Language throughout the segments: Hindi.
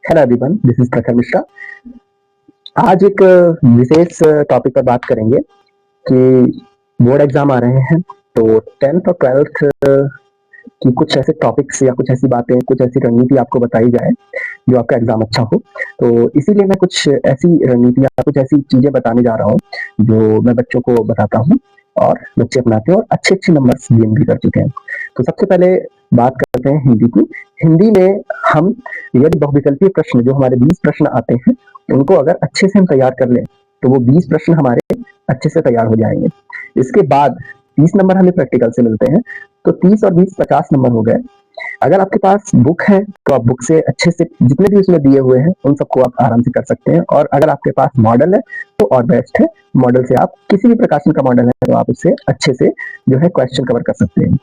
हेलो एवरीवन, दिस इज प्रखर मिश्रा। आज एक विशेष टॉपिक पर बात करेंगे कि बोर्ड एग्जाम आ रहे हैं, तो 10th और 12th की कुछ ऐसे टॉपिक्स या कुछ ऐसी बातें, कुछ ऐसी रणनीति आपको बताई जाए जो आपका एग्जाम अच्छा हो। तो इसीलिए मैं कुछ ऐसी रणनीति या कुछ ऐसी चीजें बताने जा रहा हूँ जो मैं बच्चों को बताता हूँ और बच्चे अपनाते हैं और अच्छे अच्छे नंबर गेन भी कर चुके हैं। तो सबसे पहले बात करते हैं हिंदी की। हिंदी में हम यदि बहुविकल्पीय प्रश्न जो हमारे 20 प्रश्न आते हैं उनको अगर अच्छे से हम तैयार कर लें तो वो 20 प्रश्न हमारे अच्छे से तैयार हो जाएंगे। इसके बाद 30 नंबर हमें प्रैक्टिकल से मिलते हैं, तो 30 और 20 50 नंबर हो गए। अगर आपके पास बुक है तो आप बुक से अच्छे से जितने भी उसमें दिए हुए हैं उन सबको आप आराम से कर सकते हैं, और अगर आपके पास मॉडल है तो और बेस्ट है। मॉडल से आप किसी भी प्रकाशन का मॉडल है तो आप उससे अच्छे से जो है क्वेश्चन कवर कर सकते हैं।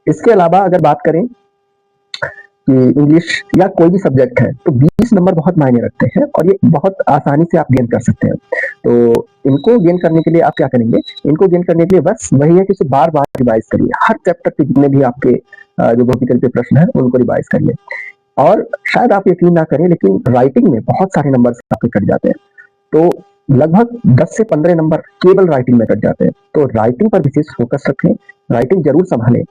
इसके अलावा अगर बात करें कि इंग्लिश या कोई भी सब्जेक्ट है तो 20 नंबर बहुत मायने रखते हैं और ये बहुत आसानी से आप गेन कर सकते हैं। तो इनको गेन करने के लिए आप क्या करेंगे? इनको गेन करने के लिए बस वही है कि इसे बार बार रिवाइज करिए। हर चैप्टर के जितने भी आपके जो भौतिकल के प्रश्न है उनको रिवाइज करिए। और शायद आप यकीन ना करें लेकिन राइटिंग में बहुत सारे नंबर आपके कट जाते हैं। तो लगभग 10 से 15 नंबर केवल राइटिंग में कट जाते हैं। तो राइटिंग पर विशेष फोकस रखें, राइटिंग जरूर संभालें,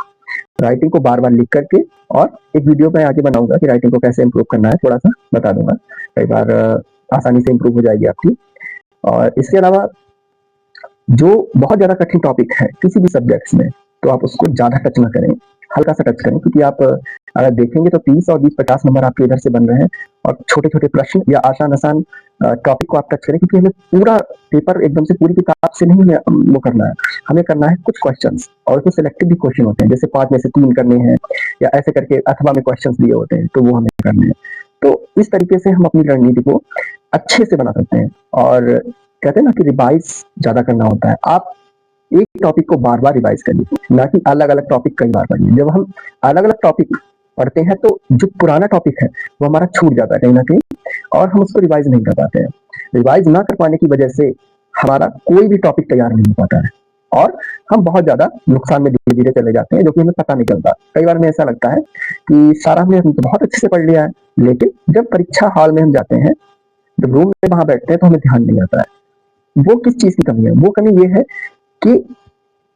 राइटिंग को बार बार लिख करके। और एक वीडियो मैं आगे बनाऊंगा कि राइटिंग को कैसे इम्प्रूव करना है, थोड़ा सा बता दूंगा। कई बार आसानी से इम्प्रूव हो जाएगी आपकी। और इसके अलावा जो बहुत ज्यादा कठिन टॉपिक है किसी भी सब्जेक्ट्स में तो आप उसको ज्यादा टच ना करें, हल्का सा टच करें, क्योंकि आप अगर देखेंगे तो 30 और 20-50 नंबर आपके इधर से बन रहे हैं। और छोटे छोटे प्रश्न या आसान आसान टॉपिक को आप टच करें, क्योंकि हमें पूरा पेपर एकदम से पूरी किताब से नहीं वो करना है। हमें करना है कुछ क्वेश्चंस, और उसमें सिलेक्टिव भी क्वेश्चन होते हैं, जैसे 5 में से 3 करने हैं या ऐसे करके अथवा में क्वेश्चंस दिए होते हैं तो वो हमें करने हैं। तो इस तरीके से हम अपनी रणनीति को अच्छे से बना सकते हैं। और कहते हैं ना कि रिवाइज ज्यादा करना होता है। आप एक टॉपिक को बार बार रिवाइज करिए, ना कि अलग अलग टॉपिक कई बार पढ़िए। जब हम अलग अलग टॉपिक पढ़ते हैं तो जो पुराना टॉपिक है वो हमारा छूट जाता है कहीं ना कहीं, और हम उसको रिवाइज नहीं कर पाते हैं। रिवाइज ना कर पाने की वजह से हमारा कोई भी टॉपिक तैयार नहीं हो पाता है और हम बहुत ज्यादा नुकसान में धीरे धीरे चले जाते हैं, जो कि हमें पता नहीं चलता। कई बार में ऐसा लगता है कि सारा हमने तो बहुत अच्छे से पढ़ लिया है, लेकिन जब परीक्षा हॉल में हम जाते हैं, जब रूम में वहां बैठते हैं तो हमें ध्यान नहीं आता है। वो किस चीज की कमी है? वो कमी ये है कि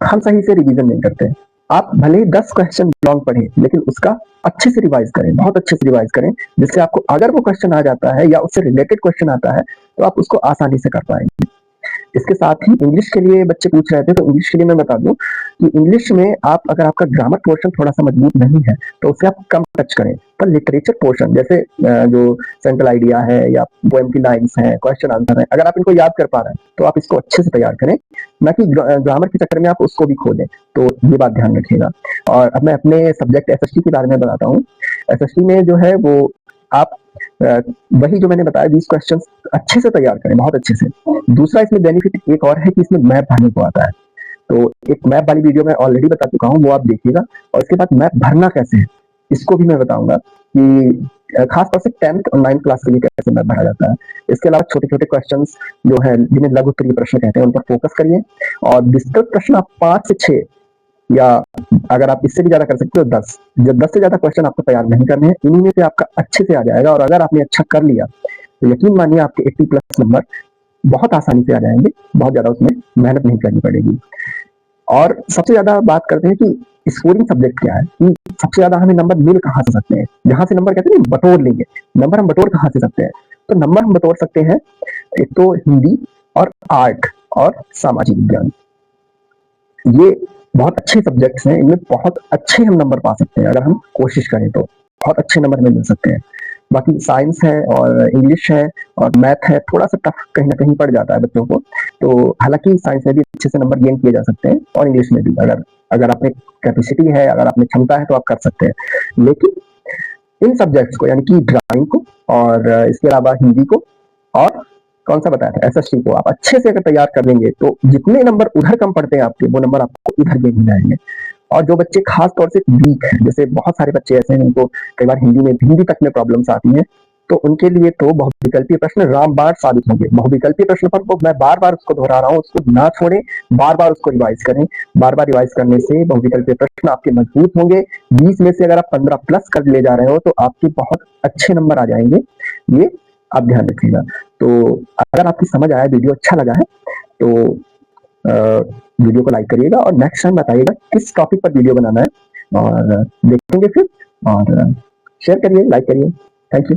हम सही से रिवीजन नहीं करते। आप भले ही 10 क्वेश्चन लॉन्ग पढ़ें लेकिन उसका अच्छे से रिवाइज करें, बहुत अच्छे से रिवाइज करें, जिससे आपको अगर वो क्वेश्चन आ जाता है या उससे रिलेटेड क्वेश्चन आता है तो आप उसको आसानी से कर पाएंगे। इसके साथ ही इंग्लिश के लिए बच्चे पूछ रहे थे, तो इंग्लिश के लिए मैं बता दूं कि इंग्लिश में आप अगर आपका ग्रामर पोर्शन थोड़ा सा मजबूत नहीं है तो उसे आप कम टच करें। पर लिटरेचर पोर्शन जैसे जो सेंट्रल आइडिया है या पोएम की लाइन्स हैं, क्वेश्चन आंसर है, अगर आप इनको याद कर पा रहे हैं तो आप इसको अच्छे से तैयार करें, ना कि ग्रामर के चक्कर में आप उसको भी खो दें। तो ये बात ध्यान रखिएगा। और अब मैं अपने सब्जेक्ट एसएसटी के बारे में बताता हूँ। एसएसटी में जो है वो आप वही जो मैंने बताया 20 क्वेश्चन अच्छे से तैयार करें, बहुत अच्छे से। दूसरा इसमें बेनिफिट एक और है कि इसमें मैप भरने को आता है। तो एक मैप वाली वीडियो मैं ऑलरेडी बता चुका हूँ, वो आप देखिएगा। और इसके बाद मैप भरना कैसे है इसको भी मैं बताऊंगा कि खासतौर से 10th और 9th क्लास के लिए कैसे मैप भरा जाता है। इसके अलावा छोटे छोटे क्वेश्चन जो है जिन्हें लघु उत्तरीय प्रश्न कहते हैं उन पर फोकस करिए। और विस्तृत प्रश्न आप 5 से 6 या अगर आप इससे भी ज्यादा कर सकते हो 10, जब 10 से ज्यादा क्वेश्चन आपको तैयार नहीं करने हैं, इन्हीं में से आपका अच्छे से आ जाएगा। और अगर आपने अच्छा कर लिया तो यकीन मानिए आपके 80+ नंबर बहुत आसानी से आ जाएंगे, बहुत ज्यादा उसमें मेहनत नहीं करनी पड़ेगी। और सबसे ज्यादा बात करते हैं कि स्कोरिंग सब्जेक्ट क्या है, कि सबसे ज्यादा हमें नंबर मिल कहाँ से सकते हैं, जहां से नंबर कहते हैं बटोर लेंगे। नंबर हम बटोर कहाँ से सकते हैं? तो नंबर हम बटोर सकते हैं एक तो हिंदी और आर्ट और सामाजिक विज्ञान। ये बहुत अच्छे सब्जेक्ट्स हैं, इनमें बहुत अच्छे हम नंबर पा सकते हैं। अगर हम कोशिश करें तो बहुत अच्छे नंबर में मिल सकते हैं। बाकी साइंस है और इंग्लिश है और मैथ है, थोड़ा सा टफ कहीं ना कहीं पड़ जाता है बच्चों को। तो हालांकि साइंस में भी अच्छे से नंबर गेन किए जा सकते हैं और इंग्लिश में भी अगर आपने कैपेसिटी है, अगर आपने क्षमता है तो आप कर सकते हैं। लेकिन इन सब्जेक्ट्स को यानी कि ड्राइंग को और इसके अलावा हिंदी को और कौन सा बताया था एसएसटी को आप अच्छे से अगर तैयार कर लेंगे तो जितने नंबर उधर कम पड़ते हैं आपके, वो नंबर आपको इधर गेन हो जाएंगे। और जो बच्चे खास तौर से वीक हैं, जैसे बहुत सारे बच्चे ऐसे हैं जिनको कई बार हिंदी तक में प्रॉब्लम्स आती हैं, तो उनके लिए तो बहुविकल्पीय प्रश्न रामबाण साबित होंगे। बहुविकल्पीय प्रश्न पर तो मैं बार-बार उसको दोहरा रहा हूँ, उसको ना छोड़ें, बार-बार उसको रिवाइज करें। बार-बार रिवाइज करने से बहुविकल्पीय प्रश्न आपके मजबूत होंगे। 20 में से अगर आप 15 प्लस कर ले जा रहे हो तो आपके बहुत अच्छे नंबर आ जाएंगे, ये आप ध्यान रखिएगा। तो अगर आपकी समझ आया, वीडियो अच्छा लगा है तो वीडियो को लाइक करिएगा और नेक्स्ट टाइम बताइएगा किस टॉपिक पर वीडियो बनाना है, और देखेंगे फिर। और शेयर करिए, लाइक करिए। Thank you.